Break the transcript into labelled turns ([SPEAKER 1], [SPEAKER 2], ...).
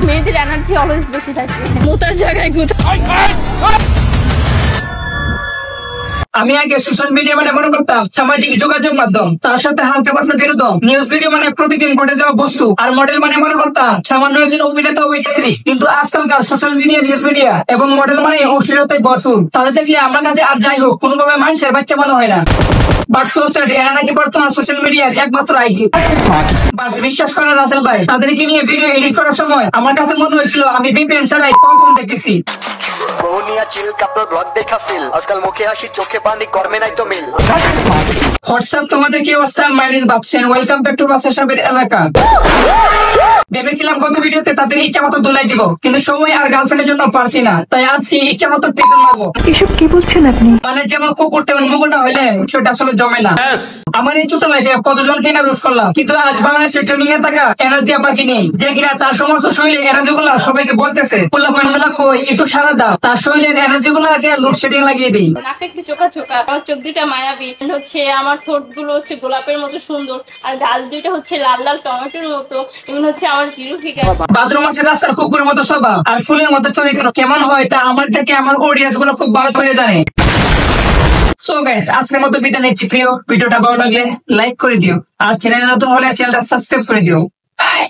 [SPEAKER 1] মেয়েদের energy always বেশি থাকে, মোতার জায়গায় গুতা।
[SPEAKER 2] আমি আগে সোশ্যাল মিডিয়া মানে মনে করতাম সামাজিক যোগাযোগ মাধ্যম, তার সাথে হালকা পাতলা বিনোদন। নিউজ ভিডিও মানে প্রতিদিন ঘটে যাওয়া বস্তু, আর মডেল মানে মনে করতাম সামান্য একজন অভিনেতা অভিনেত্রী। কিন্তু আজকালকার সোশ্যাল মিডিয়া, নিউজ মিডিয়া এবং মডেল মানে অশ্লীলতায় ভরপুর। তাদের দেখলে আমার কাছে আর যাই হোক কোনোভাবে মানুষের বাচ্চা মনে হয় না। বাট সোশ্যাল এরা নাকি বর্তমান সোশ্যাল মিডিয়ার একমাত্র আইডি। বাট বিশ্বাস করেন রাসেল ভাই, তাদেরকে নিয়ে ভিডিও এডিট করার সময় আমার কাছে মনে হয়েছিল আমি VPN চালাই কখন দেখেছি। আজকাল মুখে হাসি চোখে পানি কর্মে নাই তো মিল। হোয়াটসঅ্যাপ তোমাদের কি অবস্থা? মাইনিস ভাবছেন ওয়েলকাম ব্যাক টু বাদশা সাহেবের এলাকা। ভেবেছিলাম গত ভিডিওতে তাদের ইচ্ছা মতো দোলাই দিব, কিন্তু সময় আর গার্লফ্রেন্ডের জন্য পারছি না, তাই আজকে ইচ্ছা মতো পিছন মারবো।
[SPEAKER 3] এসব কি বলছেন আপনি?
[SPEAKER 2] মানে যেমন কুকুর তেমন মুগুর না হইলে সেটা আসলে জমে না। আমার এই ছোট লাইফে কতজনকে না রোজ করলাম, কিন্তু আজ বাংলাদেশে ট্রেনিং এ থাকা এনার্জি বাকি নেই, যে কিনা তার সমস্ত শরীরের এনার্জি গুলা সবাইকে বলতেছে কই একটু সারা দাও, তার শরীরের এনার্জি গুলাকে লোডশেডিং লাগিয়ে দিই।
[SPEAKER 1] নাকটা একটু চোখা চোখা, আমার চোখ দুটা মায়াবী হচ্ছে, আমার ঠোঁট গুলো হচ্ছে গোলাপের মতো সুন্দর, আর গাল দুইটা হচ্ছে লাল লাল টমেটোর মতো, এমন হচ্ছে আমার জিরো ফিগার।
[SPEAKER 2] ভাদ্র মাসের রাস্তার কুকুরের মতো স্বভাব আর ফুলের মতো চরিত্র কেমন হয় তা আমার থেকে আমার অডিয়েন্স গুলো খুব ভালো করে জানে। সো গাইস, আজকের মতো বিদায় নিচ্ছি। প্রিয় ভিডিওটা ভালো লাগলে লাইক করে দিও, আর চ্যানেলে নতুন হলে চ্যানেলটা সাবস্ক্রাইব করে দিও। বাই।